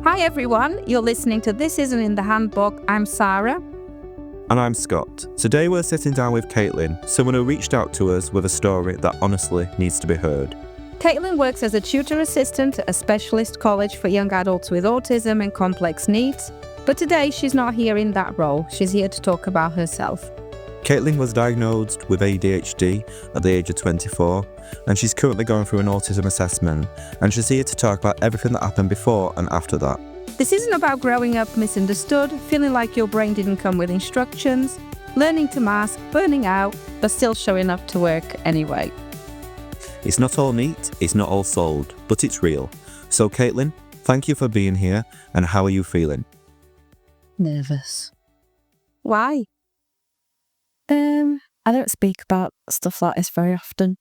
Hi everyone, you're listening to This Isn't in the Handbook. I'm Sarah. And I'm Scott. Today we're sitting down with Caitlin, someone who reached out to us with a story that honestly needs to be heard. Caitlin works as a tutor assistant at a specialist college for young adults with autism and complex needs. But today she's not here in that role. She's here to talk about herself. Caitlin was diagnosed with ADHD at the age of 24, and she's currently going through an autism assessment, and she's here to talk about everything that happened before and after that. This isn't about growing up misunderstood, feeling like your brain didn't come with instructions, learning to mask, burning out, but still showing up to work anyway. It's not all neat, it's not all sold, but it's real. So Caitlin, thank you for being here, and how are you feeling? Nervous. Why? I don't speak about stuff like this very often.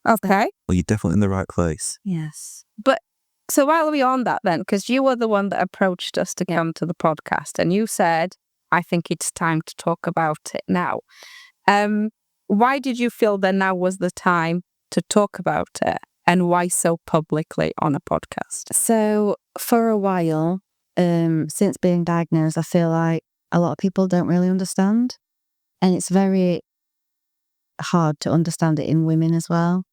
Okay. Well, you're definitely in the right place. Yes. But so while we're on that then, because you were the one that approached us to come to the podcast and you said, I think it's time to talk about it now. Why did you feel that now was the time to talk about it, and why so publicly on a podcast? So for a while, since being diagnosed, I feel like a lot of people don't really understand. And it's very hard to understand it in women as well.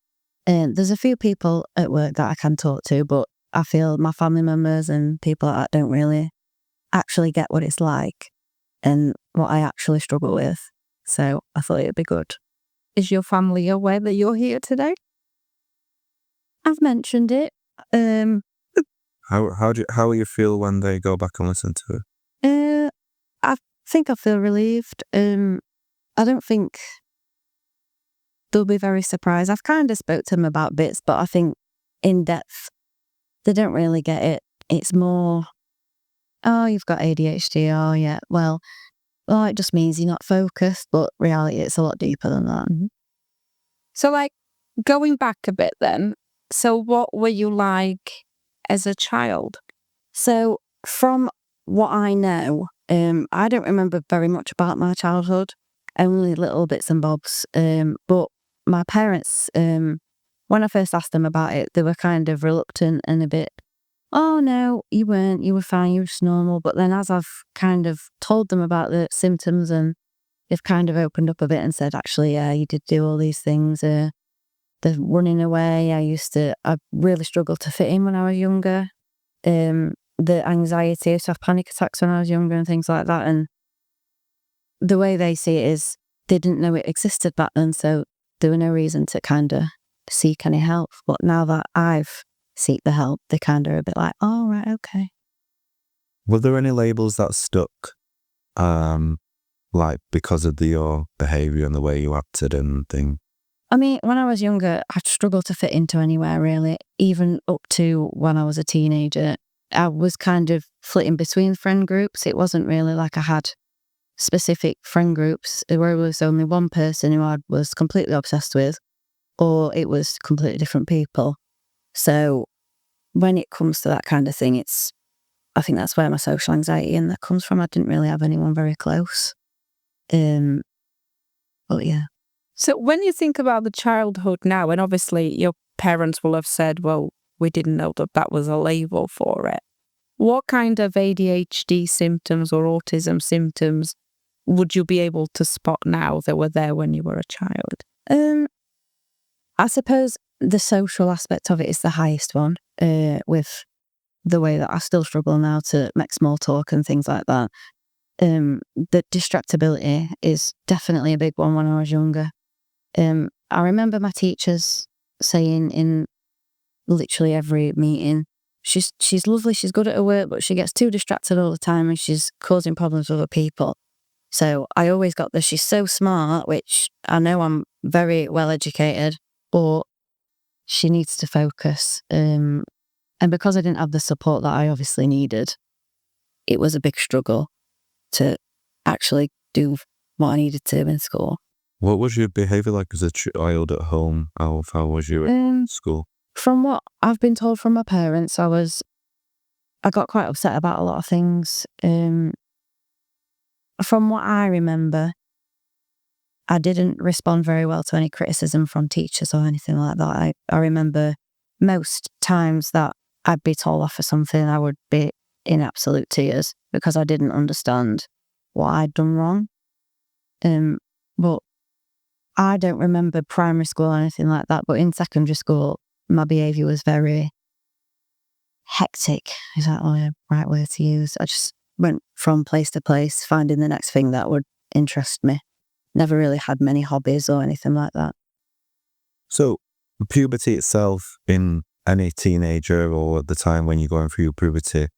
There's a few people at work that I can talk to, but I feel my family members and people like that don't really actually get what it's like and what I actually struggle with. So I thought it'd be good. Is your family aware that you're here today? I've mentioned it. How will you feel when they go back and listen to it? I think I feel relieved. I don't think they'll be very surprised. I've kind of spoke to them about bits, but I think in depth, they don't really get it. It's more, oh, you've got ADHD. Oh, yeah. Well, it just means you're not focused, but reality, it's a lot deeper than that. Mm-hmm. So, like, going back a bit then, so what were you like as a child? So, from what I know, I don't remember very much about my childhood, only little bits and bobs. But my parents, when I first asked them about it, they were kind of reluctant and a bit, oh no, you weren't, you were fine, you were just normal. But then as I've kind of told them about the symptoms and they've kind of opened up a bit and said, actually, yeah, you did do all these things. The running away, I really struggled to fit in when I was younger. The anxiety, I used to have panic attacks when I was younger and things like that. And the way they see it is they didn't know it existed back then, so there were no reason to kind of seek any help. But now that I've seek the help, they kind of are a bit like, oh, right, okay. Were there any labels that stuck, like because of your behaviour and the way you acted and things? I mean, when I was younger, I struggled to fit into anywhere, really. Even up to when I was a teenager, I was kind of flitting between friend groups. It wasn't really like I had specific friend groups where it was only one person who I was completely obsessed with, or it was completely different people. So when it comes to that kind of thing, I think that's where my social anxiety and that comes from. I didn't really have anyone very close. But yeah. So when you think about the childhood now, and obviously your parents will have said, well, we didn't know that was a label for it. What kind of ADHD symptoms or autism symptoms would you be able to spot now that were there when you were a child? I suppose the social aspect of it is the highest one, with the way that I still struggle now to make small talk and things like that. The distractibility is definitely a big one when I was younger. I remember my teachers saying in literally every meeting, she's lovely, she's good at her work, but she gets too distracted all the time and she's causing problems with other people. So I always got this, she's so smart, which I know I'm very well educated, but she needs to focus. And because I didn't have the support that I obviously needed, it was a big struggle to actually do what I needed to in school. What was your behaviour like as a child at home? How was you at school? From what I've been told from my parents, I got quite upset about a lot of things. From what I remember, I didn't respond very well to any criticism from teachers or anything like that. I remember most times that I'd be told off for something, I would be in absolute tears because I didn't understand what I'd done wrong. But I don't remember primary school or anything like that, but in secondary school, my behaviour was very hectic. Is that the right word to use? I just went from place to place, finding the next thing that would interest me. Never really had many hobbies or anything like that. So puberty itself in any teenager or at the time when you're going through your puberty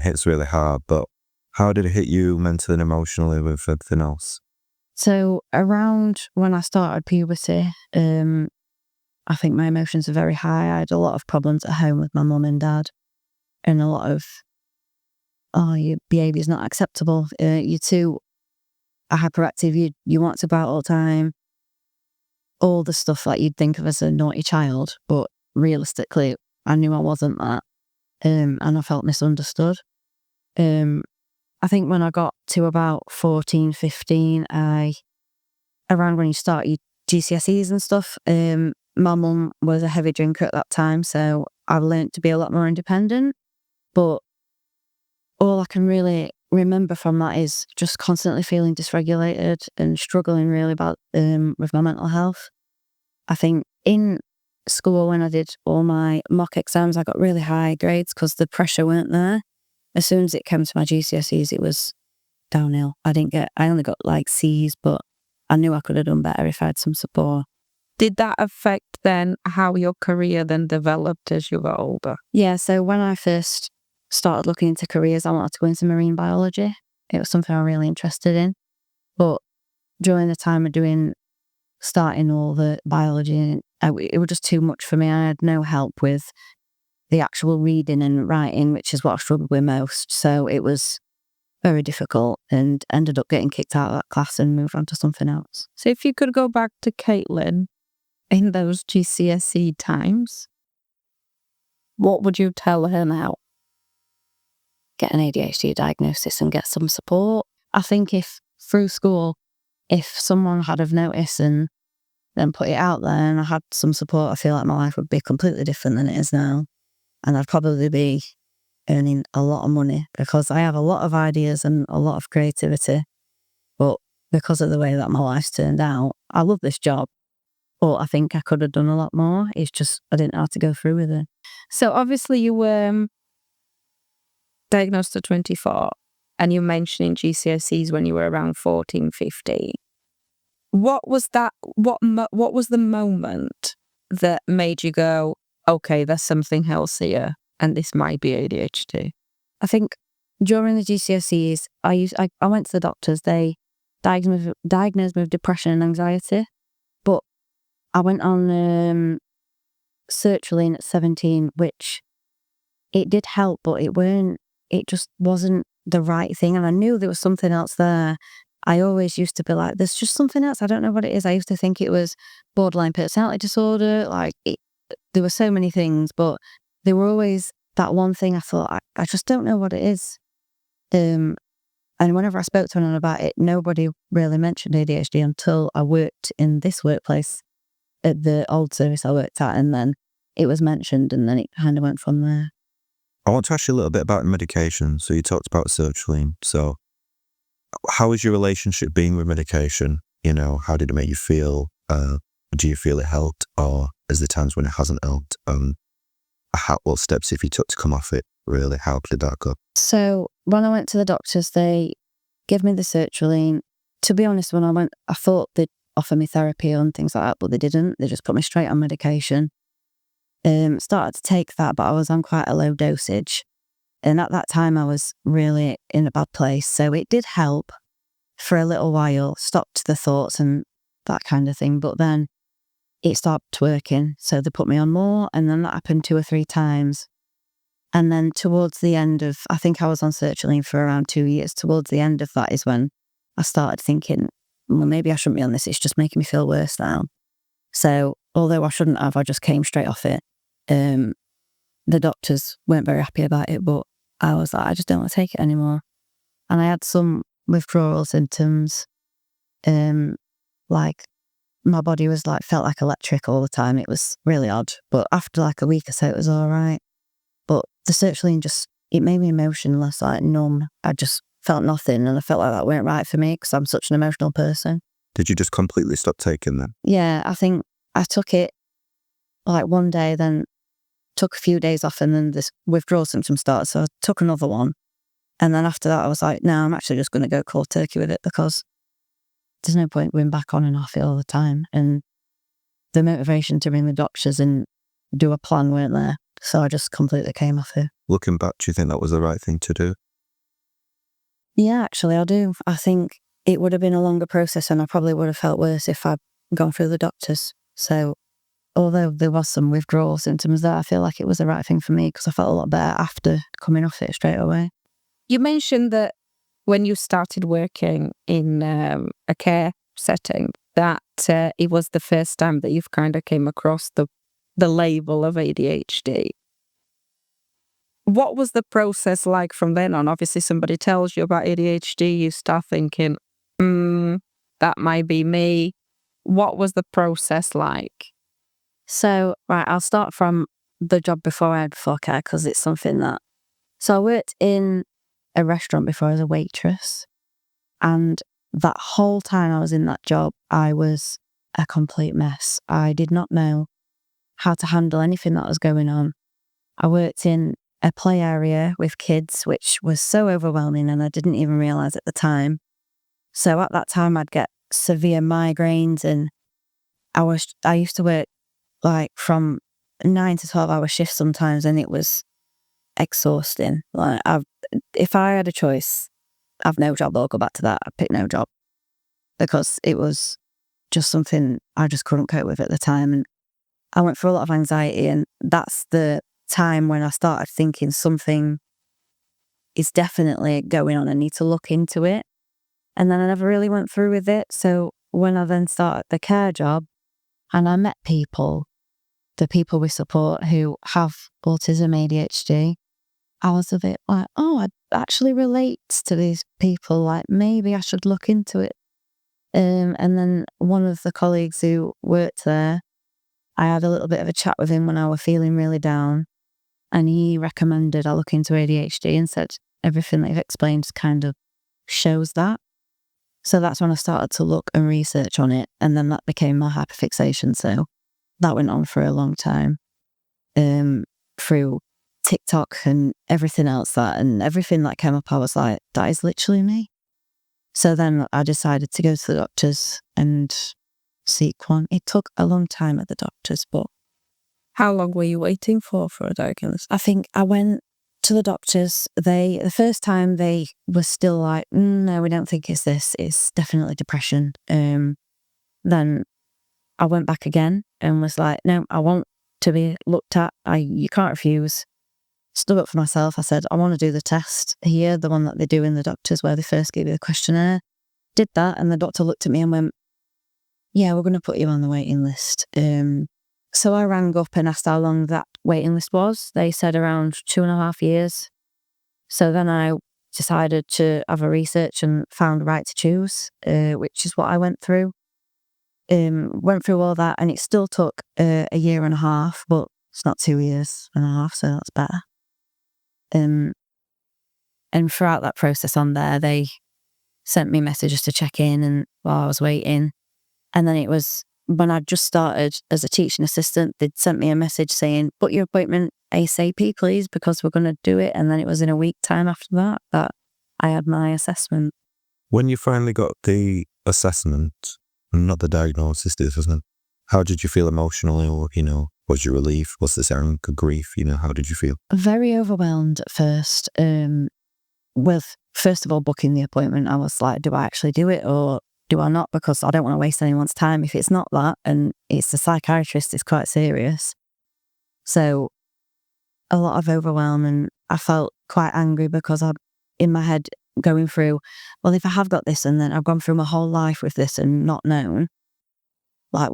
hits really hard, but how did it hit you mentally and emotionally with everything else? So around when I started puberty, I think my emotions are very high. I had a lot of problems at home with my mum and dad, and a lot of, your behaviour is not acceptable. You're too hyperactive. You want to go out all the time. All the stuff that you'd think of as a naughty child, but realistically, I knew I wasn't that, and I felt misunderstood. I think when I got to about 14, 15, around when you start your GCSEs and stuff, my mum was a heavy drinker at that time, so I learnt to be a lot more independent. But all I can really remember from that is just constantly feeling dysregulated and struggling really bad with my mental health. I think in school, when I did all my mock exams, I got really high grades because the pressure weren't there. As soon as it came to my GCSEs, it was downhill. I only got like C's, but I knew I could have done better if I had some support. Did that affect then how your career then developed as you got older? Yeah, so when I first started looking into careers, I wanted to go into marine biology. It was something I was really interested in. But during the time of starting all the biology, it was just too much for me. I had no help with the actual reading and writing, which is what I struggled with most. So it was very difficult and ended up getting kicked out of that class and moved on to something else. So if you could go back to Caitlin in those GCSE times, what would you tell her now? Get an ADHD diagnosis and get some support. I think if through school, if someone had have noticed and then put it out there and I had some support, I feel like my life would be completely different than it is now. And I'd probably be earning a lot of money because I have a lot of ideas and a lot of creativity. But because of the way that my life's turned out, I love this job, but I think I could have done a lot more. It's just I didn't know how to go through with it. So obviously you were diagnosed at 24 and you mentioned GCSEs when you were around 14, 15. What was that? What was the moment that made you go, okay, there's something else here and this might be ADHD? I think during the GCSEs, I went to the doctors. They diagnosed me with depression and anxiety, but I went on sertraline at 17, which it did help, but it just wasn't the right thing. And I knew there was something else there. I always used to be like, there's just something else. I don't know what it is. I used to think it was borderline personality disorder. There were so many things, but there were always that one thing I thought, I just don't know what it is. And whenever I spoke to anyone about it, nobody really mentioned ADHD until I worked in this workplace at the old service I worked at, and then it was mentioned, and then it kind of went from there. I want to ask you a little bit about medication. So you talked about sertraline. So how is your relationship being with medication? How did it make you feel? Do you feel it helped, or is there times when it hasn't helped? What steps if you took to come off it, really? How did that go? So when I went to the doctors, they gave me the sertraline. To be honest, when I went, I thought they'd offer me therapy and things like that, but they didn't. They just put me straight on medication. Started to take that, but I was on quite a low dosage. And at that time, I was really in a bad place. So it did help for a little while, stopped the thoughts and that kind of thing. But then it stopped working. So they put me on more. And then that happened 2 or 3 times. And then towards the end of, I think I was on sertraline for around 2 years. Towards the end of that is when I started thinking, well, maybe I shouldn't be on this. It's just making me feel worse now. So although I shouldn't have, I just came straight off it. The doctors weren't very happy about it, but I was like, I just don't want to take it anymore. And I had some withdrawal symptoms. Like my body was felt like electric all the time. It was really odd. But after a week or so, it was all right. But the sertraline it made me emotionless, like numb. I just felt nothing, and I felt like that weren't right for me because I'm such an emotional person. Did you just completely stop taking them? Yeah, I think I took it like one day, then took a few days off, and then this withdrawal symptom started. So I took another one. And then after that, I was like, no, I'm actually just going to go cold turkey with it because there's no point going back on and off it all the time. And the motivation to ring the doctors and do a plan weren't there. So I just completely came off it. Looking back, do you think that was the right thing to do? Yeah, actually, I do. I think it would have been a longer process and I probably would have felt worse if I'd gone through the doctors. So although there was some withdrawal symptoms there, I feel like it was the right thing for me because I felt a lot better after coming off it straight away. You mentioned that when you started working in a care setting, that it was the first time that you've kind of came across the label of ADHD. What was the process like from then on? Obviously, somebody tells you about ADHD, you start thinking, that might be me. What was the process like? So, right, I'll start from the job before I had care because it's something that... So I worked in a restaurant before as a waitress, and that whole time I was in that job, I was a complete mess. I did not know how to handle anything that was going on. I worked in a play area with kids, which was so overwhelming, and I didn't even realise at the time. So at that time, I'd get severe migraines, and I used to work like from 9 to 12 hour shifts sometimes, and it was exhausting. Like if I had a choice, I've no job, I'll go back to that. I'd pick no job because it was just something I just couldn't cope with at the time. And I went through a lot of anxiety, and that's the time when I started thinking something is definitely going on. I need to look into it. And then I never really went through with it. So when I then started the care job and I met people, the people we support who have autism, ADHD, I was a bit like, oh, I actually relate to these people. Like, maybe I should look into it. And then one of the colleagues who worked there, I had a little bit of a chat with him when I was feeling really down. And he recommended I look into ADHD and said, everything that you've explained kind of shows that. So that's when I started to look and research on it. And then that became my hyperfixation. So that went on for a long time. Through TikTok and everything else and everything that came up, I was like, that is literally me. So then I decided to go to the doctors and seek one. It took a long time at the doctors, but... How long were you waiting for a diagnosis? I think I went to the doctors. The first time they were still like, no, we don't think it's this. It's definitely depression. Then I went back again and was like, no, I want to be looked at. You can't refuse. Stood up for myself. I said, I want to do the test here, the one that they do in the doctors where they first give you the questionnaire. Did that, and the doctor looked at me and went, yeah, we're going to put you on the waiting list. So I rang up and asked how long that waiting list was. They said around 2.5 years. So then I decided to have a research and found Right to Choose, which is what I went through. Went through all that, and it still took a 1.5 years, but it's not 2.5 years, so that's better. And throughout that process on there, they sent me messages to check in and while I was waiting. And then it was when I just started as a teaching assistant, they'd sent me a message saying, book your appointment ASAP, please, because we're going to do it. And then it was in a week time after that I had my assessment. When you finally got the assessment, not the diagnosis, isn't it? How did you feel emotionally, or, was your relief? Was this anger, grief? How did you feel? Very overwhelmed at first. With, first of all, booking the appointment, I was like, do I actually do it or do I not? Because I don't want to waste anyone's time. If it's not that, and it's a psychiatrist, it's quite serious. So a lot of overwhelm, and I felt quite angry because I'm in my head going through, well, if I have got this and then I've gone through my whole life with this and not known, like,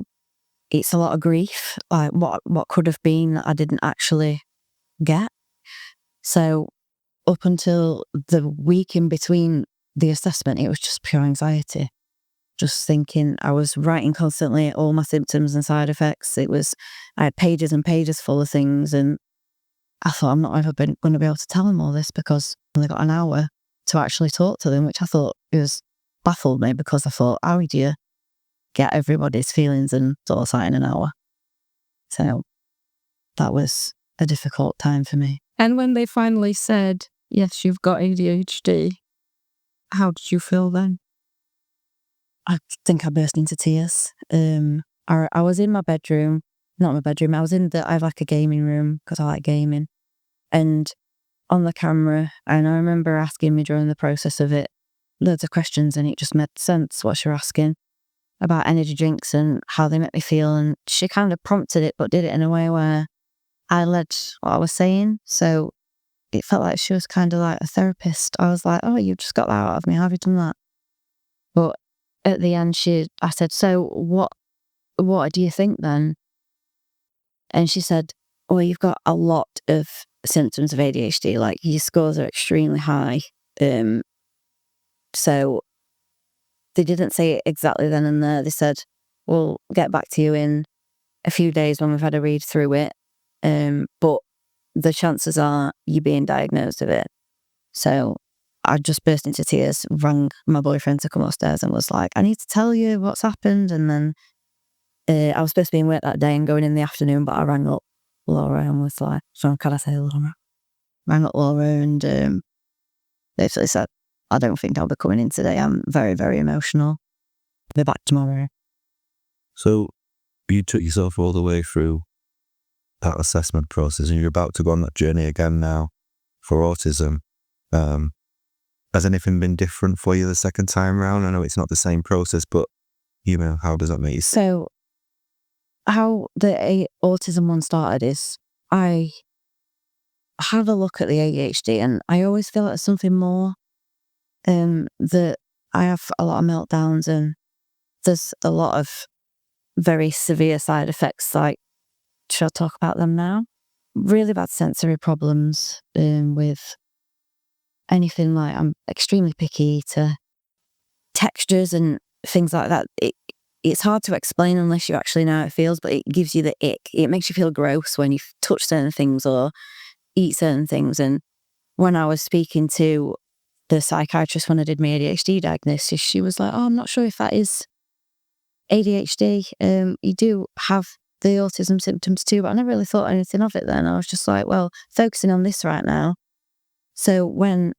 it's a lot of grief, like what could have been that I didn't actually get. So up until the week in between the assessment, it was just pure anxiety. Just thinking, I was writing constantly all my symptoms and side effects. I had pages and pages full of things, and I thought I'm not ever going to be able to tell them all this because I've only got an hour to actually talk to them, which I thought baffled me because I thought, how do you get everybody's feelings and thoughts out in an hour? So that was a difficult time for me. And when they finally said, yes, you've got ADHD, how did you feel then? I think I burst into tears. I was in my bedroom, not my bedroom, I have like a gaming room because I like gaming. And on the camera, and I remember asking me during the process of it, loads of questions, and it just made sense what she was asking about energy drinks and how they make me feel. And she kind of prompted it, but did it in a way where I led what I was saying. So it felt like she was kind of like a therapist. I was like, oh, you just got that out of me. How have you done that? But at the end, I said, so what do you think then? And she said, well, you've got a lot of symptoms of ADHD. Like your scores are extremely high. So they didn't say it exactly then and there. They said, we'll get back to you in a few days when we've had a read through it. But the chances are you being diagnosed with it. So I just burst into tears, rang my boyfriend to come upstairs and was like, I need to tell you what's happened. And then I was supposed to be in work that day and going in the afternoon, but I rang up Laura and was like, so can I say Laura? Rang up Laura and basically said, I don't think I'll be coming in today. I'm very, very emotional. I'll be back tomorrow. So you took yourself all the way through that assessment process and you're about to go on that journey again now for autism. Has anything been different for you the second time round? I know it's not the same process, but how does that make you? So how the autism one started is I had a look at the ADHD and I always feel like there's something more. That I have a lot of meltdowns and there's a lot of very severe side effects. Like, should I talk about them now? Really bad sensory problems with anything. Like, I'm extremely picky to textures and things like that. It's hard to explain unless you actually know how it feels, but it gives you the ick. It makes you feel gross when you touch certain things or eat certain things. And when I was speaking to the psychiatrist when I did my ADHD diagnosis, she was like, oh, I'm not sure if that is ADHD. You do have the autism symptoms too, but I never really thought anything of it then. I was just like, well, focusing on this right now. So when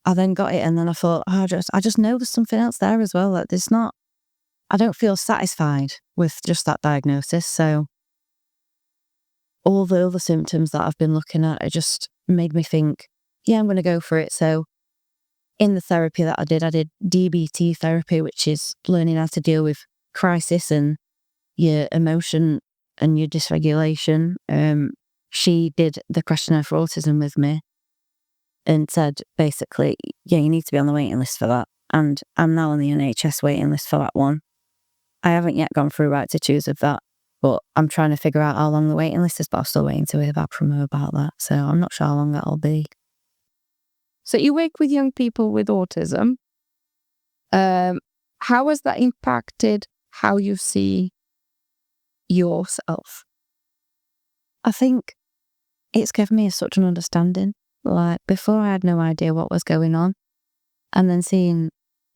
I then got it and then I thought, oh, I just know there's something else there as well. Like I don't feel satisfied with just that diagnosis. So all the other symptoms that I've been looking at, it just made me think, yeah, I'm going to go for it. So in the therapy that I did DBT therapy, which is learning how to deal with crisis and your emotion and your dysregulation. She did the questionnaire for autism with me and said, basically, yeah, you need to be on the waiting list for that. And I'm now on the NHS waiting list for that one. I haven't yet gone through right to choose of that, but I'm trying to figure out how long the waiting list is, but I'm still waiting to hear back from her about that. So I'm not sure how long that'll be. So you work with young people with autism. How has that impacted how you see yourself? I think it's given me such an understanding. Like, before I had no idea what was going on. And then seeing,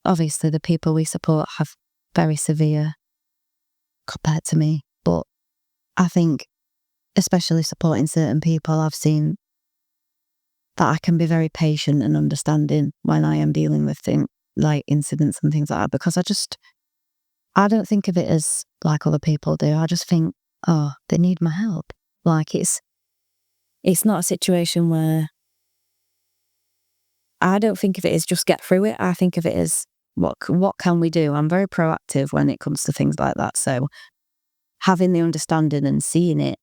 obviously, the people we support have very severe compared to me. But I think, especially supporting certain people, I've seen that I can be very patient and understanding when I am dealing with things like incidents and things like that, because I don't think of it as like other people do. I just think, oh, they need my help. Like, it's not a situation where I don't think of it as just get through it. I think of it as what can we do? I'm very proactive when it comes to things like that. So having the understanding and seeing it,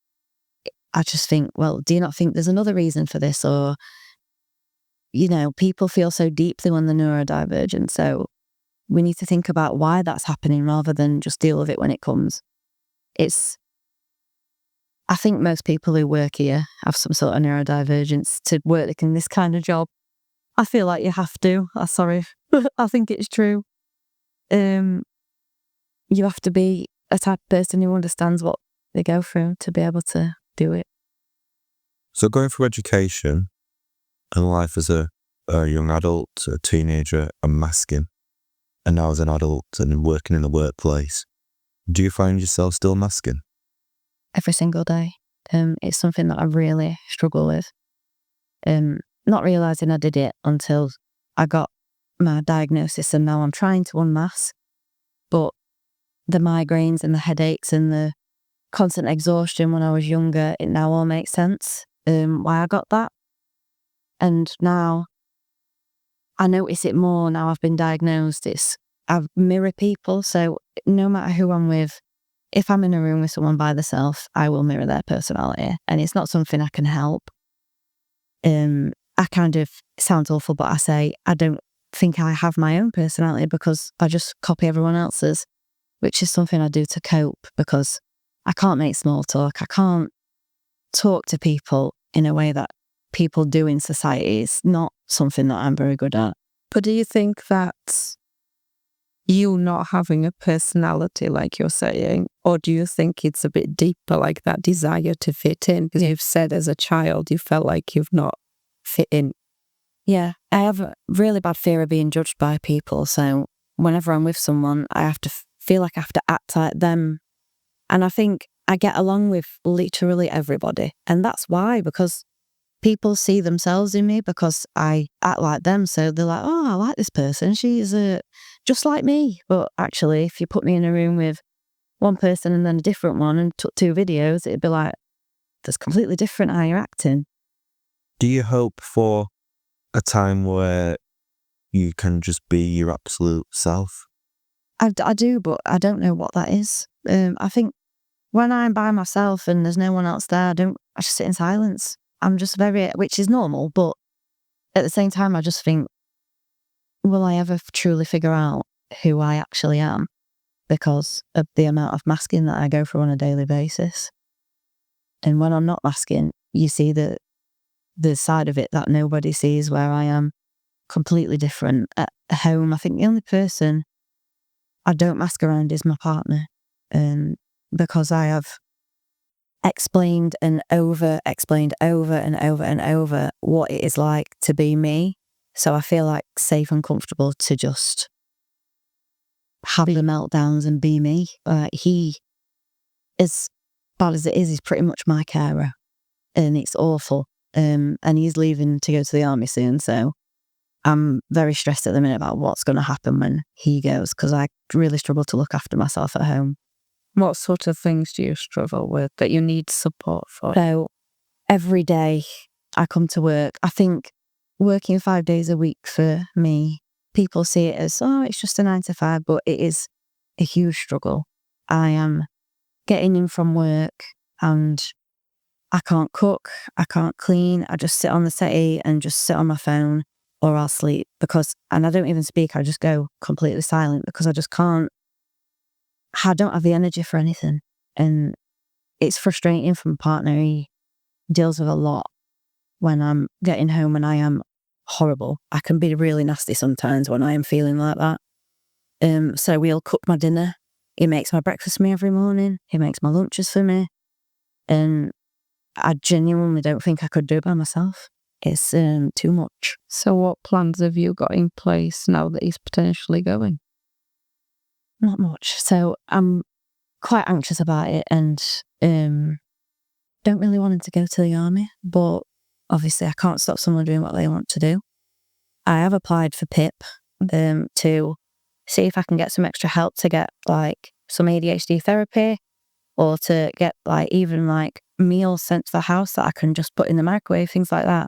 I just think, well, do you not think there's another reason for this? Or, people feel so deeply when they're neurodivergent. So we need to think about why that's happening rather than just deal with it when it comes. I think most people who work here have some sort of neurodivergence to work in this kind of job. I feel like you have to. I'm sorry. I think it's true. You have to be a type of person who understands what they go through to be able to do it. So going through education and life as a young adult, a teenager, unmasking, and now as an adult and working in the workplace, do you find yourself still masking? Every single day. It's something that I really struggle with. Not realising I did it until I got my diagnosis, and now I'm trying to unmask. But the migraines and the headaches and the constant exhaustion when I was younger, it now all makes sense why I got that. And now I notice it more now I've been diagnosed. I mirror people, so no matter who I'm with, if I'm in a room with someone by themselves, I will mirror their personality, and it's not something I can help. I kind of, it sounds awful, but I say I don't think I have my own personality because I just copy everyone else's, which is something I do to cope because I can't make small talk. I can't talk to people in a way that people do in society. It's not something that I'm very good at. But do you think that's you not having a personality, like you're saying, or do you think it's a bit deeper, like that desire to fit in? Because you've said as a child you felt like you've not fit in. Yeah, I have a really bad fear of being judged by people. So whenever I'm with someone, I have to feel like I have to act like them. And I think I get along with literally everybody. And that's why, because people see themselves in me because I act like them. So they're like, oh, I like this person. She's just like me. But actually, if you put me in a room with one person and then a different one and took 2 videos, it'd be like, that's completely different how you're acting. Do you hope for a time where you can just be your absolute self? I do, but I don't know what that is. I think when I'm by myself and there's no one else there, I just sit in silence. I'm just which is normal, but at the same time, I just think, will I ever truly figure out who I actually am because of the amount of masking that I go through on a daily basis? And when I'm not masking, you see the side of it that nobody sees, where I am completely different. At home, I think the only person I don't mask around is my partner, because I have explained and over-explained over and over and over what it is like to be me. So I feel like safe and comfortable to just have the meltdowns and be me. He, as bad as it is, he's pretty much my carer, and it's awful. And he's leaving to go to the army soon, so I'm very stressed at the minute about what's going to happen when he goes, because I really struggle to look after myself at home. What sort of things do you struggle with that you need support for? So every day I come to work, I think working 5 days a week for me, people see it as, oh, it's just a 9 to 5, but it is a huge struggle. I am getting in from work and I can't cook, I can't clean, I just sit on the settee and just sit on my phone, or I'll sleep and I don't even speak, I just go completely silent because I just can't, I don't have the energy for anything. And it's frustrating from a partner. He deals with a lot when I'm getting home and I am horrible. I can be really nasty sometimes when I am feeling like that. So we'll cook my dinner. He makes my breakfast for me every morning. He makes my lunches for me. And I genuinely don't think I could do it by myself. It's too much. So what plans have you got in place now that he's potentially going? Not much. So I'm quite anxious about it and don't really want him to go to the army, but obviously I can't stop someone doing what they want to do. I have applied for PIP to see if I can get some extra help to get like some ADHD therapy, or to get even meals sent to the house that I can just put in the microwave, things like that.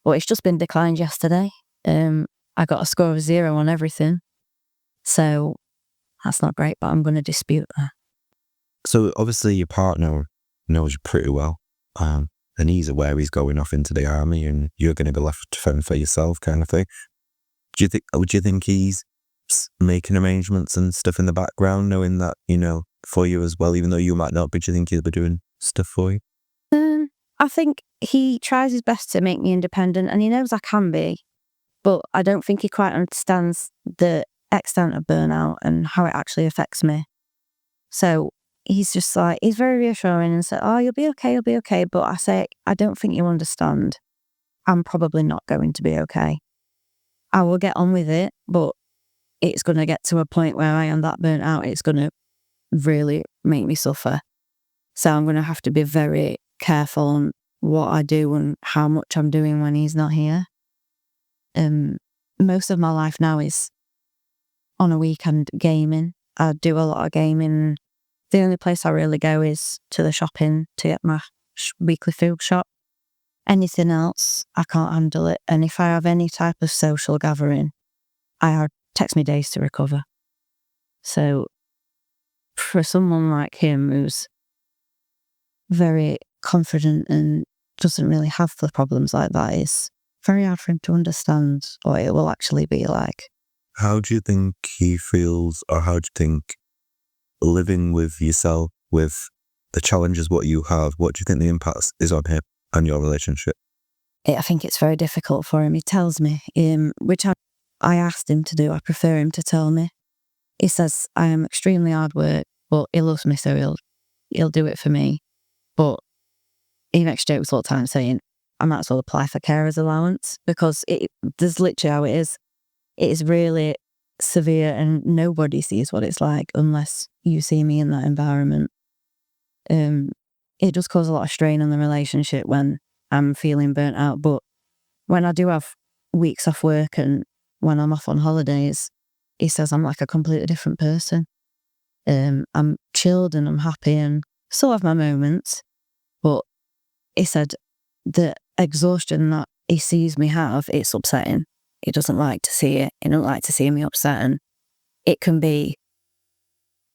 But it's just been declined yesterday. I got a score of 0 on everything. So that's not great, but I'm going to dispute that. So obviously your partner knows you pretty well, and he's aware he's going off into the army and you're going to be left to fend for yourself, kind of thing. Would you think he's making arrangements and stuff in the background, knowing that, for you as well, even though you might not, but do you think he'll be doing stuff for you? I think he tries his best to make me independent, and he knows I can be, but I don't think he quite understands the extent of burnout and how it actually affects me. So he's just like, he's very reassuring and said, oh, you'll be okay. But I say, I don't think you understand. I'm probably not going to be okay. I will get on with it, but it's going to get to a point where I am that burnt out. It's going to really make me suffer. So I'm going to have to be very careful on what I do and how much I'm doing when he's not here. Most of my life now is on a weekend gaming. I do a lot of gaming. The only place I really go is to the shopping to get my weekly food shop. Anything else, I can't handle it. And if I have any type of social gathering, takes me days to recover. So for someone like him who's very confident and doesn't really have the problems like that, it's very hard for him to understand what it will actually be like. How do you think he feels, or how do you think living with yourself, with the challenges what you have, what do you think the impact is on him and your relationship? I think it's very difficult for him. He tells me, which I asked him to do. I prefer him to tell me. He says, I am extremely hard work, but he loves me, so he'll do it for me. But he makes jokes all the time saying, I might as well apply for carer's allowance, because there's literally how it is. It is really severe and nobody sees what it's like unless you see me in that environment. It does cause a lot of strain on the relationship when I'm feeling burnt out. But when I do have weeks off work and when I'm off on holidays, he says I'm like a completely different person. I'm chilled and I'm happy and still have my moments. But he said the exhaustion that he sees me have, it's upsetting. He doesn't like to see it. He doesn't like to see me upset. And it can be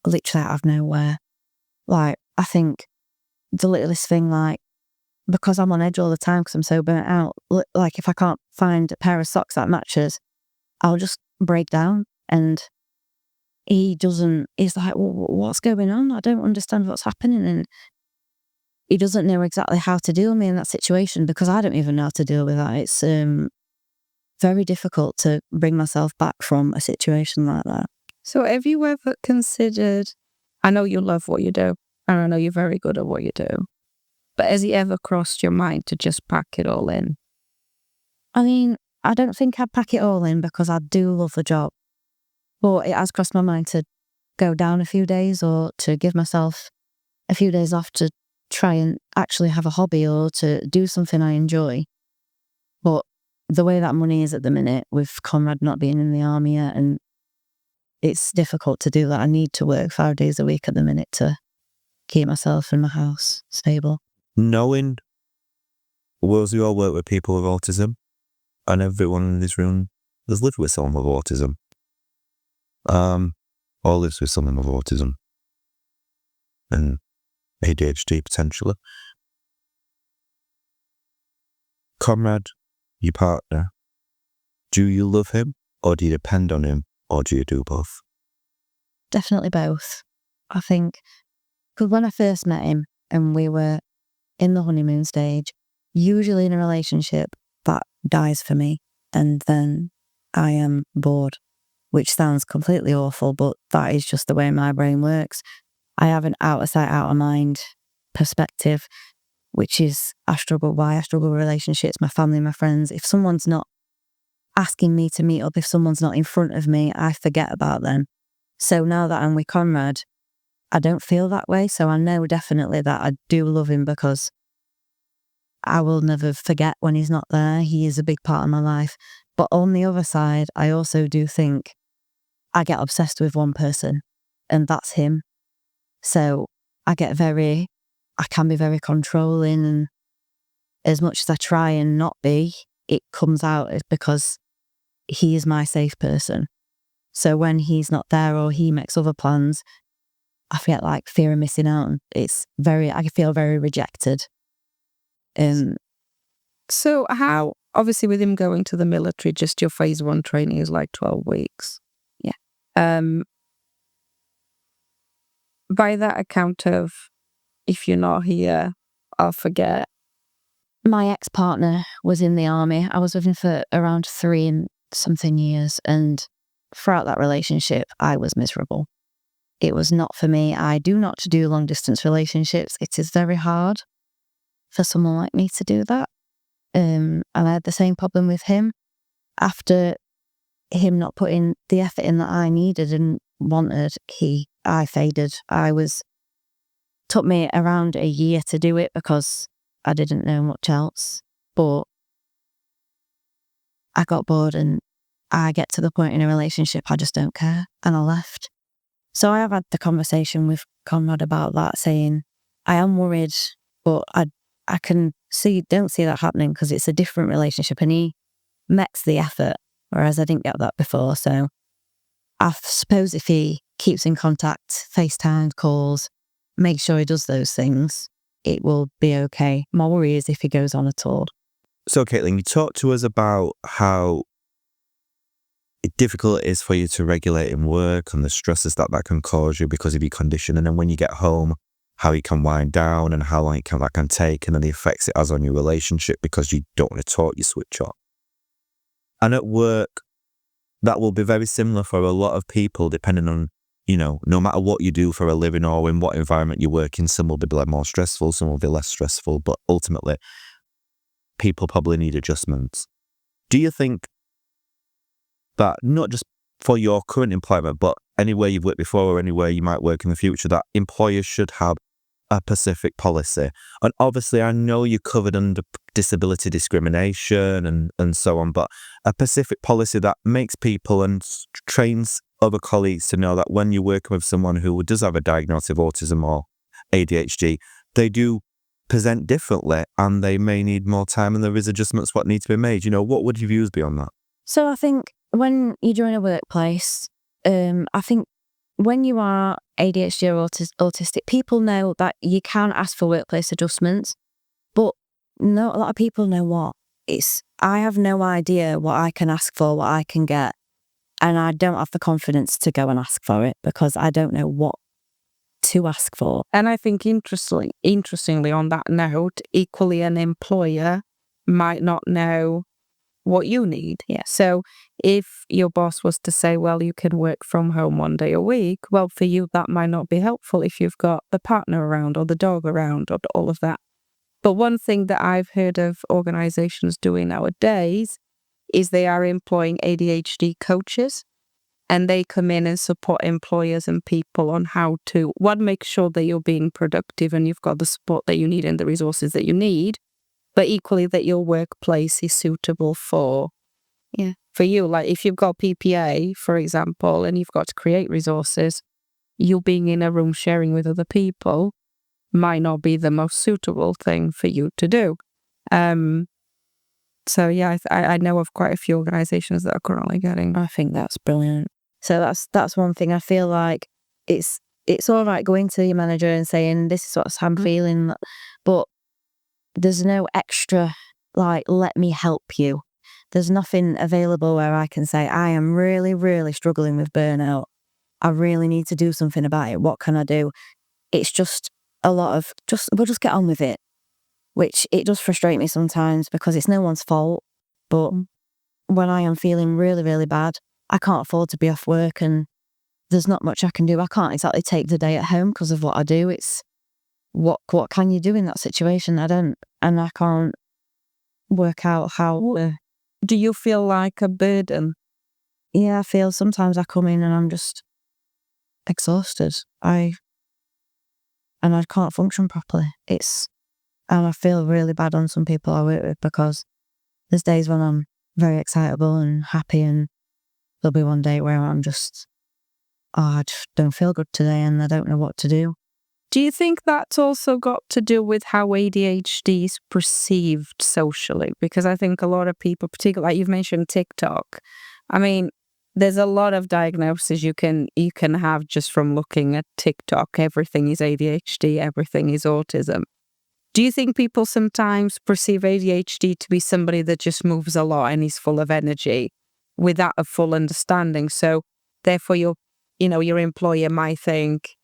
literally out of nowhere. Like, I think the littlest thing, like, because I'm on edge all the time because I'm so burnt out, like if I can't find a pair of socks that matches, I'll just break down. And he's like, well, what's going on? I don't understand what's happening. And he doesn't know exactly how to deal with me in that situation, because I don't even know how to deal with that. It's very difficult to bring myself back from a situation like that. So have you ever considered, I know you love what you do, and I know you're very good at what you do, but has it ever crossed your mind to just pack it all in? I mean, I don't think I'd pack it all in because I do love the job. But it has crossed my mind to go down a few days or to give myself a few days off to try and actually have a hobby or to do something I enjoy. But the way that money is at the minute, with Conrad not being in the army yet, and it's difficult to do that. I need to work 5 days a week at the minute to keep myself and my house stable. Knowing we all work with people with autism, and everyone in this room has lived with someone with autism. Or lives with someone with autism and ADHD potentially. Conrad, your partner, do you love him, or do you depend on him, or do you do both? Definitely both. I think, because when I first met him and we were in the honeymoon stage, usually in a relationship, that dies for me, and then I am bored, which sounds completely awful, but that is just the way my brain works. I have an out of sight, out of mind perspective, which is I struggle with relationships, my family, my friends. If someone's not asking me to meet up, if someone's not in front of me, I forget about them. So now that I'm with Conrad, I don't feel that way. So I know definitely that I do love him, because I will never forget when he's not there. He is a big part of my life. But on the other side, I also do think I get obsessed with one person, and that's him. So I can be very controlling, and as much as I try and not be, it comes out because he is my safe person. So when he's not there or he makes other plans, I feel like fear of missing out. I feel very rejected. So how, obviously with him going to the military, just your phase 1 training is like 12 weeks. Yeah. By that account of, if you're not here, I'll forget. My ex-partner was in the army. I was with him for around 3 and something years. And throughout that relationship, I was miserable. it was not for me. I do not do long distance relationships. It is very hard for someone like me to do that. And I had the same problem with him. After him not putting the effort in that I needed and wanted, I faded. Took me around a year to do it because I didn't know much else. But I got bored and I get to the point in a relationship I just don't care, and I left. So I have had the conversation with Conrad about that, saying I am worried, but I don't see that happening because it's a different relationship and he makes the effort, whereas I didn't get that before. So I suppose if he keeps in contact, FaceTime calls, make sure he does those things, it will be okay. My worry is if he goes on at all. So, Caitlin, you talked to us about how difficult it is for you to regulate in work and the stresses that can cause you because of your condition. And then when you get home, how you can wind down and how long that can take, and then the effects it has on your relationship because you don't want to talk, you switch off. And at work, that will be very similar for a lot of people, depending on, no matter what you do for a living or in what environment you work in. Some will be more stressful, some will be less stressful, but ultimately, people probably need adjustments. Do you think that, not just for your current employment, but anywhere you've worked before or anywhere you might work in the future, that employers should have a specific policy? And obviously, I know you're covered under disability discrimination and so on, but a specific policy that makes people and trains other colleagues to know that when you're working with someone who does have a diagnosis of autism or ADHD, they do present differently and they may need more time and there is adjustments what need to be made. What would your views be on that? So I think when you join a workplace, I think when you are ADHD or autistic, people know that you can ask for workplace adjustments, but not a lot of people know what. I have no idea what I can ask for, what I can get, and I don't have the confidence to go and ask for it because I don't know what to ask for. And I think interestingly on that note, equally an employer might not know what you need. Yeah. So if your boss was to say, well, you can work from home 1 day a week, well, for you, that might not be helpful if you've got the partner around or the dog around or all of that. But one thing that I've heard of organizations doing nowadays is they are employing ADHD coaches, and they come in and support employers and people on how to, one, make sure that you're being productive and you've got the support that you need and the resources that you need, but equally that your workplace is suitable for you. Like if you've got PPA, for example, and you've got to create resources, you being in a room sharing with other people might not be the most suitable thing for you to do. So yeah, I know of quite a few organizations that are currently getting. I think that's brilliant. So that's one thing. I feel like it's all right going to your manager and saying, this is what I'm feeling, but there's no extra, like, let me help you. There's nothing available where I can say, I am really, really struggling with burnout. I really need to do something about it. What can I do? It's just a lot of, we'll just get on with it, which it does frustrate me sometimes because it's no one's fault. But when I am feeling really, really bad, I can't afford to be off work and there's not much I can do. I can't exactly take the day at home because of what I do. It's what can you do in that situation? I can't work out how. Do you feel like a burden? Yeah, I feel sometimes I come in and I'm just exhausted. And I can't function properly. And I feel really bad on some people I work with because there's days when I'm very excitable and happy, and there'll be one day where I'm just, I just don't feel good today and I don't know what to do. Do you think that's also got to do with how ADHD is perceived socially? Because I think a lot of people, particularly like you've mentioned TikTok, I mean, there's a lot of diagnoses you can have just from looking at TikTok. Everything is ADHD, everything is autism. Do you think people sometimes perceive ADHD to be somebody that just moves a lot and is full of energy without a full understanding? So therefore your employer might think,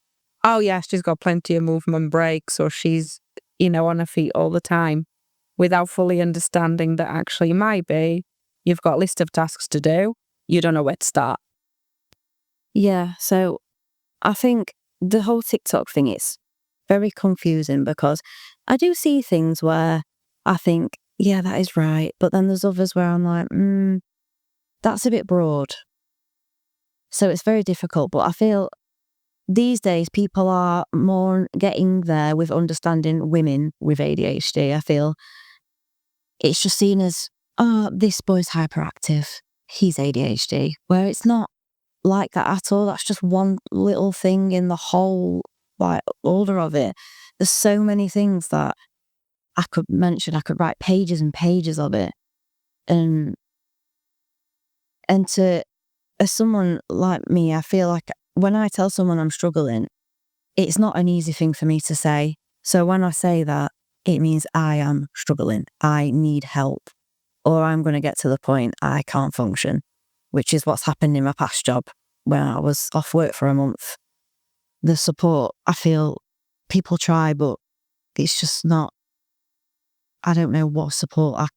oh yeah, she's got plenty of movement breaks, or she's, on her feet all the time, without fully understanding that actually might be, you've got a list of tasks to do, you don't know where to start. Yeah, so I think the whole TikTok thing is very confusing because I do see things where I think, yeah, that is right. But then there's others where I'm like, that's a bit broad. So it's very difficult. But I feel these days people are more getting there with understanding women with ADHD. I feel it's just seen as, oh, this boy's hyperactive. He's ADHD. Where it's not like that at all. That's just one little thing in the whole order of it. There's so many things that I could mention. I could write pages and pages of it. And as someone like me, I feel like when I tell someone I'm struggling, it's not an easy thing for me to say. So when I say that, it means I am struggling. I need help. Or I'm going to get to the point I can't function, which is what's happened in my past job when I was off work for a month. The support, I feel people try, but it's just not, I don't know what support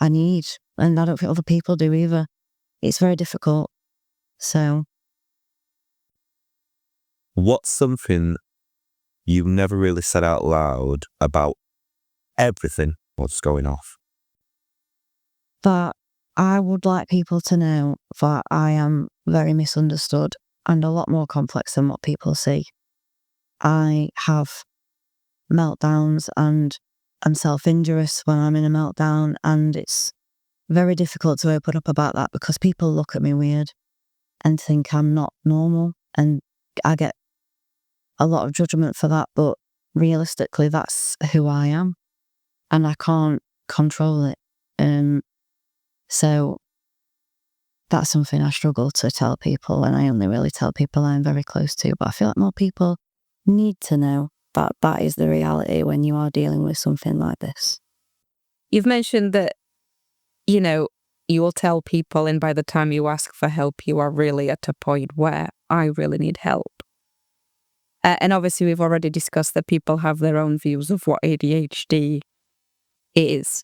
I need. And I don't think other people do either. It's very difficult. So. What's something you've never really said out loud about everything what's going off? That I would like people to know that I am very misunderstood and a lot more complex than what people see. I have meltdowns and I'm self-injurious when I'm in a meltdown, and it's very difficult to open up about that because people look at me weird and think I'm not normal, and I get a lot of judgment for that, but realistically that's who I am and I can't control it. So that's something I struggle to tell people, and I only really tell people I'm very close to, but I feel like more people need to know that that is the reality when you are dealing with something like this. You've mentioned that, you will tell people, and by the time you ask for help, you are really at a point where I really need help. And obviously we've already discussed that people have their own views of what ADHD is.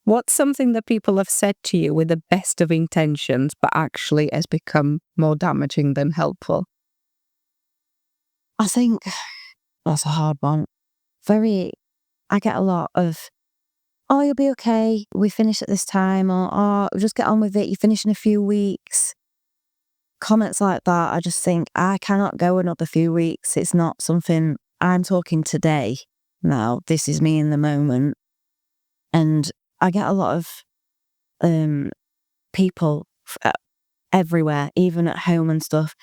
What's something that people have said to you with the best of intentions, but actually has become more damaging than helpful? I think that's a hard one. I get a lot of, oh, you'll be okay, we finish at this time, or oh, just get on with it, you finish in a few weeks. Comments like that, I just think, I cannot go another few weeks. It's not something, I'm talking today now. This is me in the moment. And I get a lot of people everywhere, even at home and stuff.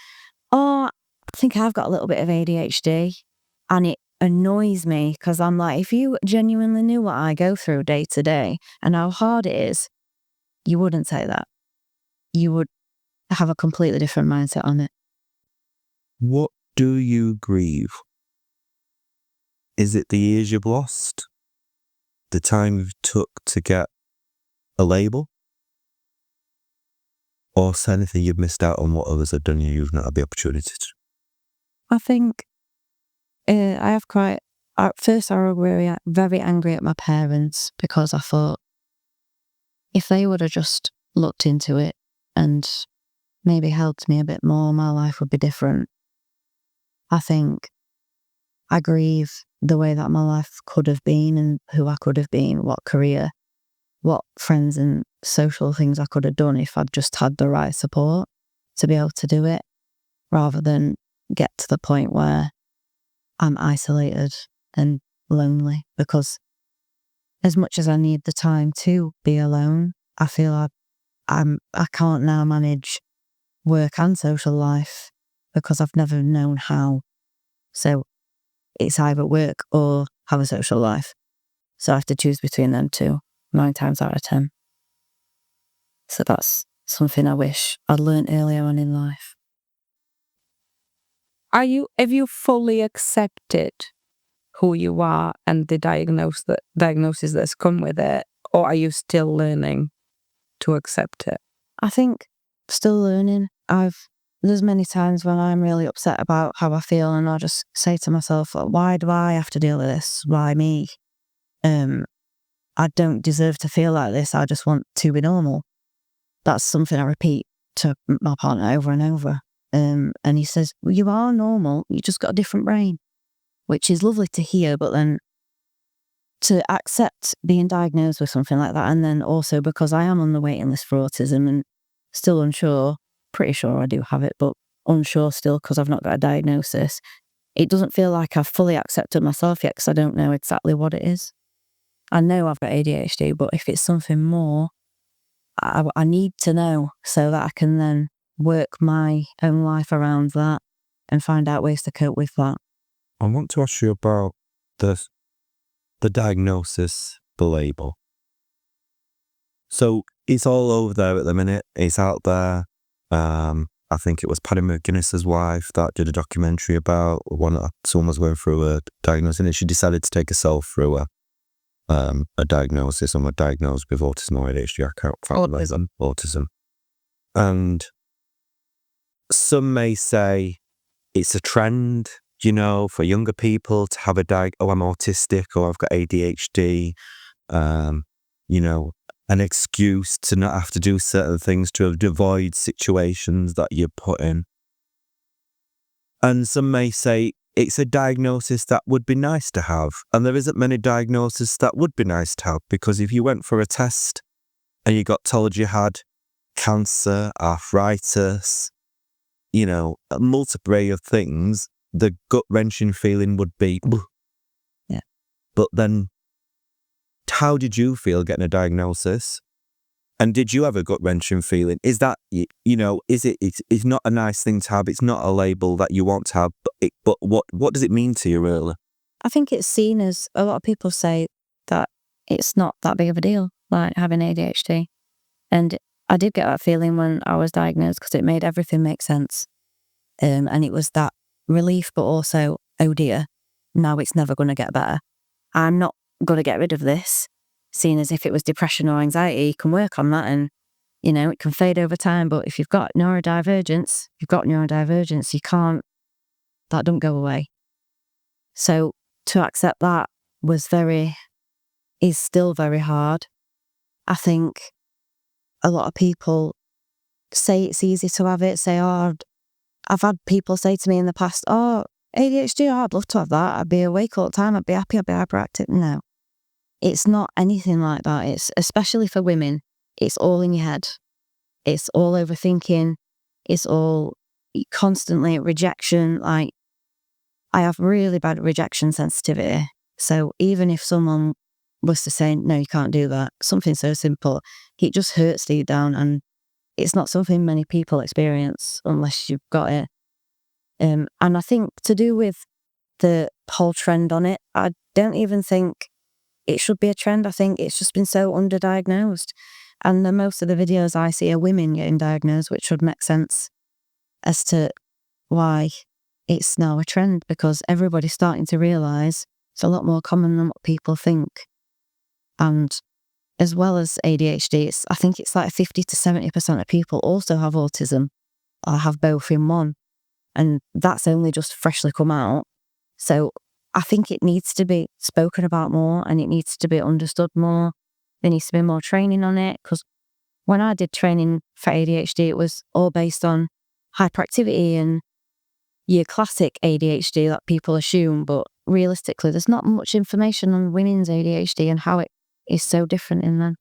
Oh, I think I've got a little bit of ADHD. And it annoys me because I'm like, if you genuinely knew what I go through day to day and how hard it is, you wouldn't say that. You would have a completely different mindset on it. What do you grieve? Is it the years you've lost? The time you took to get a label? Or is there anything you've missed out on what others have done and you've not had the opportunity to? I think I have at first I was very angry at my parents because I thought if they would have just looked into it and maybe helped me a bit more, my life would be different. I think I grieve the way that my life could have been and who I could have been, what career, what friends and social things I could have done if I'd just had the right support to be able to do it, rather than get to the point where I'm isolated and lonely. Because as much as I need the time to be alone, I feel I can't now manage work and social life because I've never known how. So it's either work or have a social life. So I have to choose between them two 9 times out of 10. So that's something I wish I'd learned earlier on in life. Have you fully accepted who you are and the diagnosis that's come with it, or are you still learning to accept it? I think still learning. There's many times when I'm really upset about how I feel, and I just say to myself, why do I have to deal with this? Why me? I don't deserve to feel like this. I just want to be normal. That's something I repeat to my partner over and over. And he says, well, you are normal, you just got a different brain, which is lovely to hear, but then to accept being diagnosed with something like that, and then also because I am on the waiting list for autism and still unsure, pretty sure I do have it, but unsure still because I've not got a diagnosis, it doesn't feel like I've fully accepted myself yet because I don't know exactly what it is. I know I've got ADHD, but if it's something more, I need to know so that I can then work my own life around that and find out ways to cope with that. I want to ask you about the diagnosis, the label. So it's all over there at the minute. It's out there. I think it was Paddy McGuinness's wife that did a documentary about someone was going through a diagnosis, and she decided to take herself through a diagnosis. I'm diagnosed with autism or ADHD. I can't find autism. And some may say it's a trend, for younger people to have I'm autistic or I've got ADHD, an excuse to not have to do certain things, to avoid situations that you're put in. And some may say it's a diagnosis that would be nice to have. And there isn't many diagnoses that would be nice to have, because if you went for a test and you got told you had cancer, arthritis, a multiple array of things, the gut-wrenching feeling would be, yeah. But then, how did you feel getting a diagnosis? And did you have a gut-wrenching feeling? Is that, it's not a nice thing to have. It's not a label that you want to have. But what does it mean to you, really? I think it's seen as, a lot of people say that it's not that big of a deal, like having ADHD. And I did get that feeling when I was diagnosed because it made everything make sense. And it was that relief, but also, oh dear, now it's never going to get better. I'm not going to get rid of this, seeing as if it was depression or anxiety, you can work on that and, it can fade over time. But if you've got neurodivergence, you can't, that don't go away. So to accept that is still very hard. I think a lot of people say it's easy to have it, I've had people say to me in the past, ADHD, I'd love to have that. I'd be awake all the time. I'd be happy. I'd be hyperactive. No, it's not anything like that. It's, especially for women, it's all in your head. It's all overthinking. It's all constantly rejection. Like, I have really bad rejection sensitivity. So even if someone was to say, no, you can't do that, something so simple, it just hurts deep down, and it's not something many people experience unless you've got it. And I think to do with the whole trend on it, I don't even think it should be a trend. I think it's just been so underdiagnosed. And most of the videos I see are women getting diagnosed, which would make sense as to why it's now a trend, because everybody's starting to realise it's a lot more common than what people think. And as well as ADHD, I think it's like 50 to 70% of people also have autism or have both in one. And that's only just freshly come out. So I think it needs to be spoken about more, and it needs to be understood more. There needs to be more training on it, because when I did training for ADHD, it was all based on hyperactivity and your classic ADHD that people assume. But realistically, there's not much information on women's ADHD and how it is so different in them.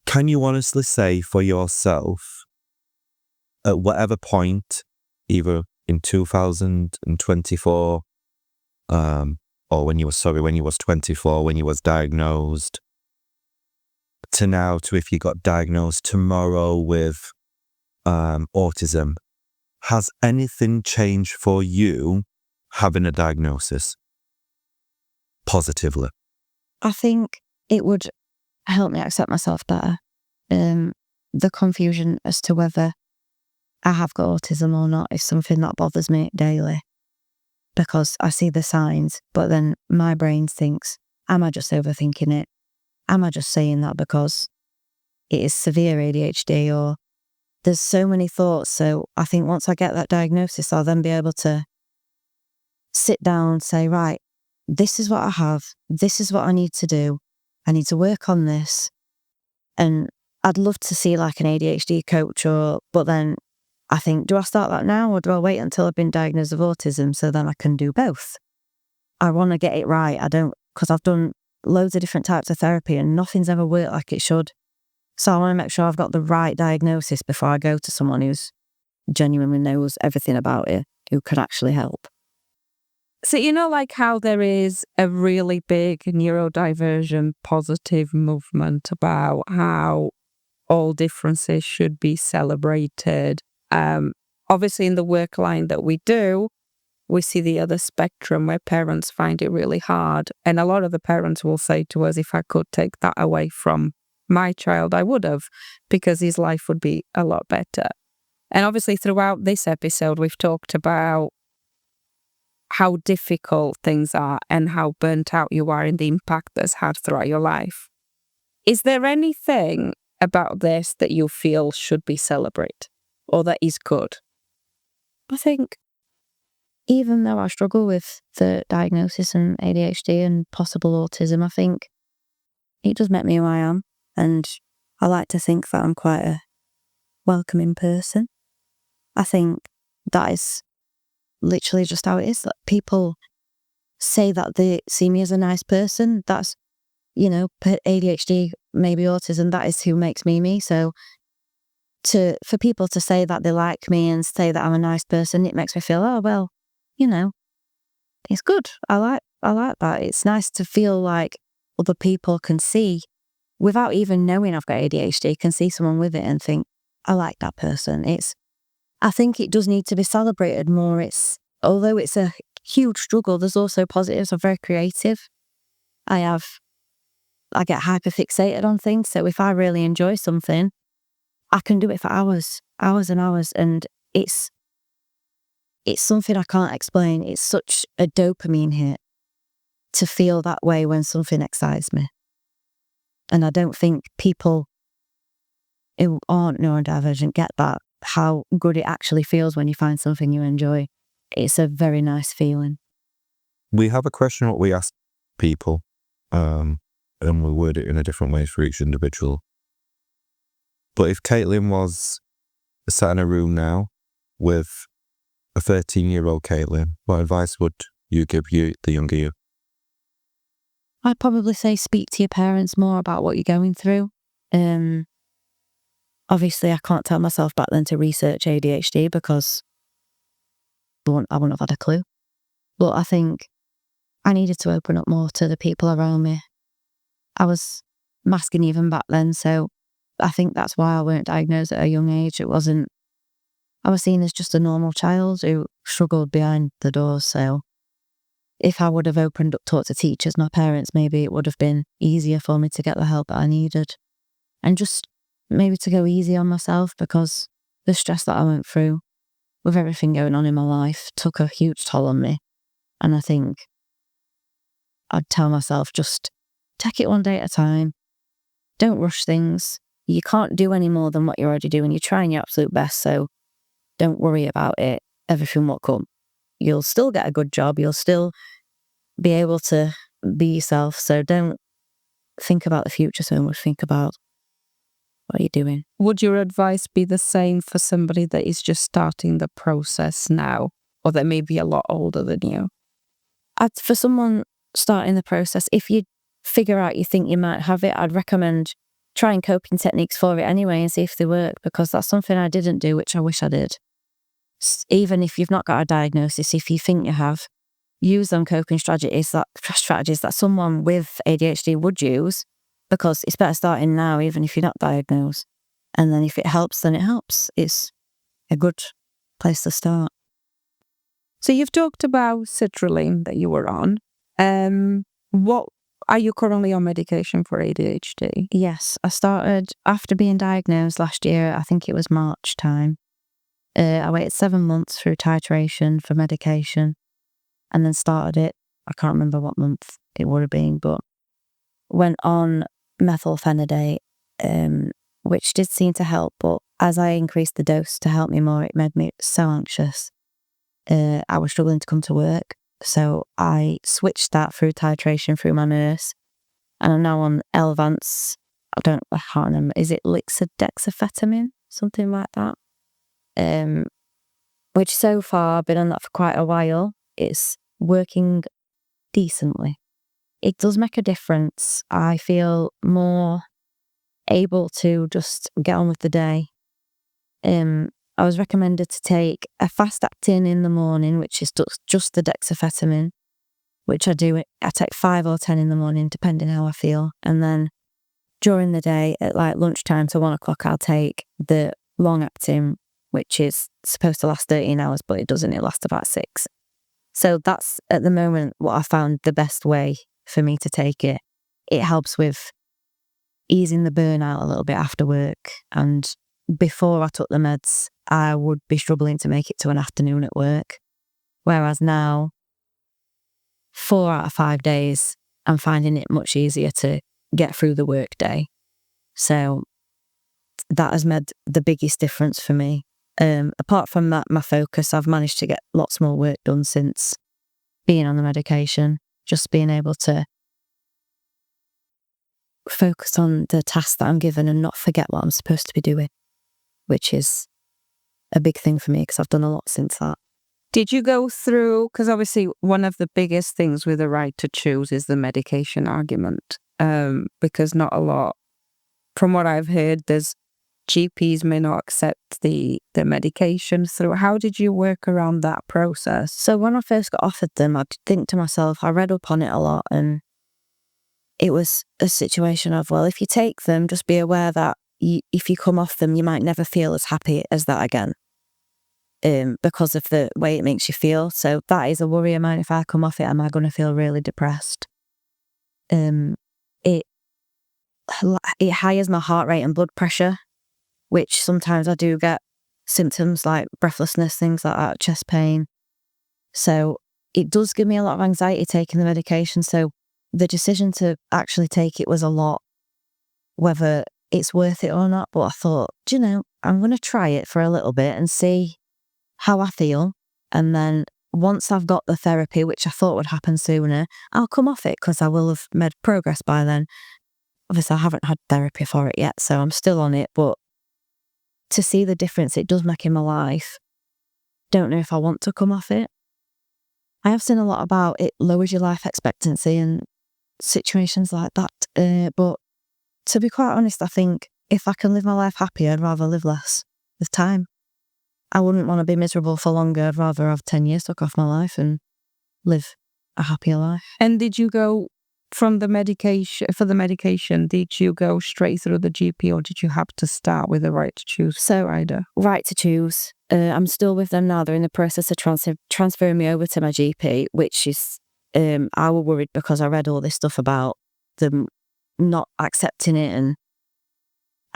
Can you honestly say for yourself, at whatever point, either in 2024, or when you was 24, when you was diagnosed, to now, to if you got diagnosed tomorrow with autism, has anything changed for you having a diagnosis positively? I think it would help me accept myself better. The confusion as to whether I have got autism or not is something that bothers me daily, because I see the signs, but then my brain thinks, am I just overthinking it? Am I just saying that because it is severe ADHD? Or there's so many thoughts. So I think once I get that diagnosis, I'll then be able to sit down and say, right, this is what I have. This is what I need to do. I need to work on this. And I'd love to see like an ADHD coach, but then I think, do I start that now or do I wait until I've been diagnosed with autism so then I can do both? I want to get it right. Because I've done loads of different types of therapy and nothing's ever worked like it should. So I want to make sure I've got the right diagnosis before I go to someone who's genuinely knows everything about it, who could actually help. So, like how there is a really big neurodivergent positive movement about how all differences should be celebrated. Obviously, in the work line that we do, we see the other spectrum where parents find it really hard. And a lot of the parents will say to us, if I could take that away from my child, I would have, because his life would be a lot better. And obviously, throughout this episode, we've talked about how difficult things are and how burnt out you are and the impact that's had throughout your life. Is there anything about this that you feel should be celebrated or that is good? I think even though I struggle with the diagnosis and ADHD and possible autism, I think it does make me who I am. And I like to think that I'm quite a welcoming person. I think that is literally just how it is. That people say that they see me as a nice person. That's, ADHD, maybe autism, that is who makes me me. So for people to say that they like me and say that I'm a nice person, it makes me feel, oh, well, it's good. I like that. It's nice to feel like other people can see, without even knowing I've got ADHD, can see someone with it and think, I like that person. I think it does need to be celebrated more. Although it's a huge struggle, there's also positives. I'm very creative. I get hyperfixated on things. So if I really enjoy something, I can do it for hours and hours. And it's something I can't explain. It's such a dopamine hit to feel that way when something excites me. And I don't think people who aren't neurodivergent get that, how good it actually feels when you find something you enjoy. It's a very nice feeling. We have a question what we ask people, and we word it in a different way for each individual. But if Caitlin was sat in a room now with a 13-year-old Caitlin, what advice would you give the younger you? I'd probably say speak to your parents more about what you're going through. Obviously, I can't tell myself back then to research ADHD because I wouldn't have had a clue. But I think I needed to open up more to the people around me. I was masking even back then, so I think that's why I weren't diagnosed at a young age. I was seen as just a normal child who struggled behind the doors. So if I would have opened up, talked to teachers, my parents, maybe it would have been easier for me to get the help that I needed. And just maybe to go easy on myself, because the stress that I went through with everything going on in my life took a huge toll on me. And I think I'd tell myself, just take it one day at a time. Don't rush things. You can't do any more than what you're already doing. You're trying your absolute best, so don't worry about it. Everything will come. You'll still get a good job. You'll still be able to be yourself. So don't think about the future so much. Think about what you're doing. Would your advice be the same for somebody that is just starting the process now, or that may be a lot older than you? For someone starting the process, if you figure out you think you might have it, I'd recommend trying coping techniques for it anyway and see if they work, because that's something I didn't do, which I wish I did. Even if you've not got a diagnosis, if you think you have, use them coping strategies that someone with ADHD would use, because it's better starting now, even if you're not diagnosed. And then if it helps, then it helps. It's a good place to start. So you've talked about sertraline that you were on. What are you currently on medication for ADHD? Yes, I started after being diagnosed last year. I think it was March time. I waited 7 months through titration for medication and then started it. I can't remember what month it would have been, but went on methylphenidate, which did seem to help. But as I increased the dose to help me more, it made me so anxious. I was struggling to come to work. So I switched that through titration through my nurse. And I'm now on Elvance. I can't remember. Is it lixodexamphetamine? Something like that. which so far I've been on that for quite a while. It's working decently. It does make a difference. I feel more able to just get on with the day. I was recommended to take a fast-acting in the morning, which is just the dexamphetamine, which I do. I take 5 or 10 in the morning, depending how I feel. And then during the day, at like lunchtime to 1 o'clock, I'll take the long-acting, which is supposed to last 13 hours, but it doesn't. It lasts about 6. So that's, at the moment, what I found the best way for me to take it. It helps with easing the burnout a little bit after work. And before I took the meds, I would be struggling to make it to an afternoon at work. Whereas now, 4 out of 5 days, I'm finding it much easier to get through the work day. So that has made the biggest difference for me. Apart from that, my focus, I've managed to get lots more work done since being on the medication. Just being able to focus on the task that I'm given and not forget what I'm supposed to be doing, which is a big thing for me because I've done a lot since that. Did you go through, because obviously one of the biggest things with the right to choose is the medication argument, because not a lot, from what I've heard, there's GPs may not accept the medication through. How did you work around that process? So when I first got offered them, I did think to myself, I read up on it a lot, and it was a situation of, well, if you take them, just be aware that if you come off them, you might never feel as happy as that again, because of the way it makes you feel. So that is a worry of mine. If I come off it, am I going to feel really depressed? It highes my heart rate and blood pressure, which sometimes I do get symptoms like breathlessness, things like that, chest pain. So it does give me a lot of anxiety taking the medication. So the decision to actually take it was a lot, whether it's worth it or not. But I thought, I'm going to try it for a little bit and see how I feel. And then once I've got the therapy, which I thought would happen sooner, I'll come off it because I will have made progress by then. Obviously, I haven't had therapy for it yet, so I'm still on it. But to see the difference it does make in my life, don't know if I want to come off it. I have seen a lot about it lowers your life expectancy and situations like that. But to be quite honest, I think if I can live my life happy, I'd rather live less with time. I wouldn't want to be miserable for longer. I'd rather have 10 years took off my life and live a happier life. And did you go from the medication, did you go straight through the GP, or did you have to start with the right to choose provider? Right to choose. I'm still with them now. They're in the process of transferring me over to my GP, which is, I was worried because I read all this stuff about them not accepting it. And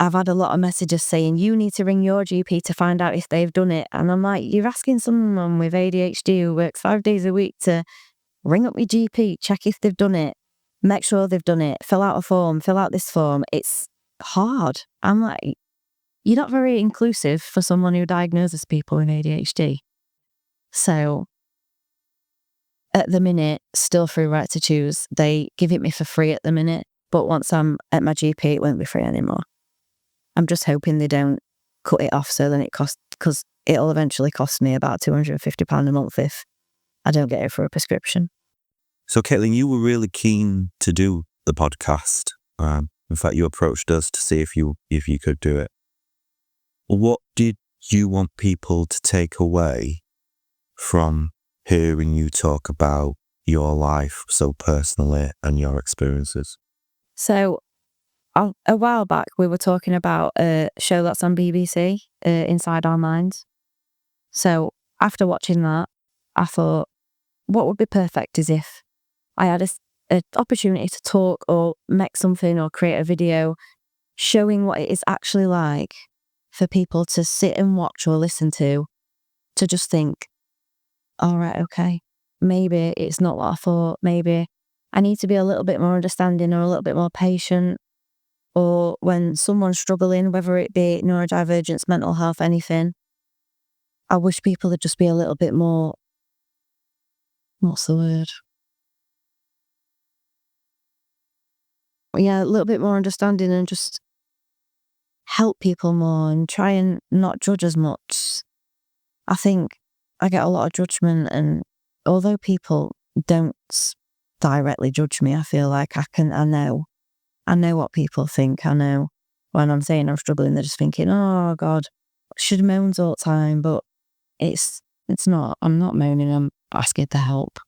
I've had a lot of messages saying, you need to ring your GP to find out if they've done it. And I'm like, you're asking someone with ADHD who works 5 days a week to ring up your GP, check if they've done it, make sure they've done it, fill out a form, fill out this form. It's hard. I'm like, you're not very inclusive for someone who diagnoses people with ADHD. So at the minute, still through Right to Choose, they give it me for free at the minute. But once I'm at my GP, it won't be free anymore. I'm just hoping they don't cut it off so then it costs, because it'll eventually cost me about £250 a month if I don't get it for a prescription. So, Caitlin, you were really keen to do the podcast. In fact, you approached us to see if you could do it. What did you want people to take away from hearing you talk about your life so personally and your experiences? So, a while back, we were talking about a show that's on BBC, Inside Our Minds. So, after watching that, I thought, what would be perfect is if I had an opportunity to talk or make something or create a video showing what it is actually like for people to sit and watch or listen to just think, all right, okay, maybe it's not what I thought. Maybe I need to be a little bit more understanding or a little bit more patient. Or when someone's struggling, whether it be neurodivergence, mental health, anything, I wish people would just be a little bit more, what's the word? Yeah, a little bit more understanding and just help people more and try and not judge as much. I think I get a lot of judgment, and although people don't directly judge me, I feel like I know what people think. I know when I'm saying I'm struggling, they're just thinking, oh God, she moans all the time, but it's not. I'm not moaning, I'm asking for help.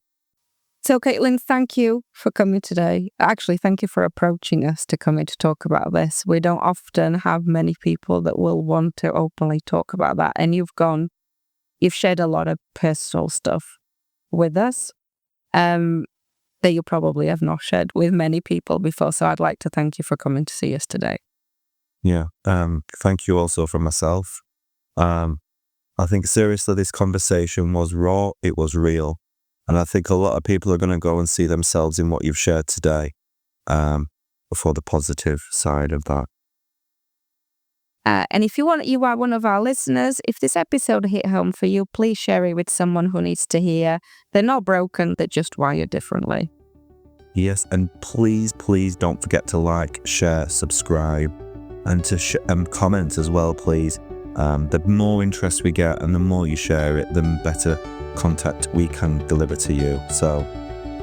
So, Caitlin, thank you for coming today. Actually, thank you for approaching us to come in to talk about this. We don't often have many people that will want to openly talk about that. And you've shared a lot of personal stuff with us that you probably have not shared with many people before. So I'd like to thank you for coming to see us today. Yeah. Thank you also for myself. I think seriously, this conversation was raw. It was real. And I think a lot of people are going to go and see themselves in what you've shared today, for the positive side of that. And if you are one of our listeners, if this episode hit home for you, please share it with someone who needs to hear. They're not broken, they're just wired differently. Yes, and please don't forget to like, share, subscribe, and to comment as well, please. The more interest we get and the more you share it, the better content we can deliver to you. So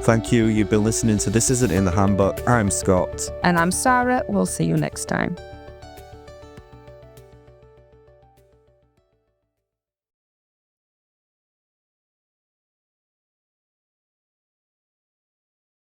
thank you. You've been listening to This Isn't in the Handbook. I'm Scott. And I'm Sarah. We'll see you next time.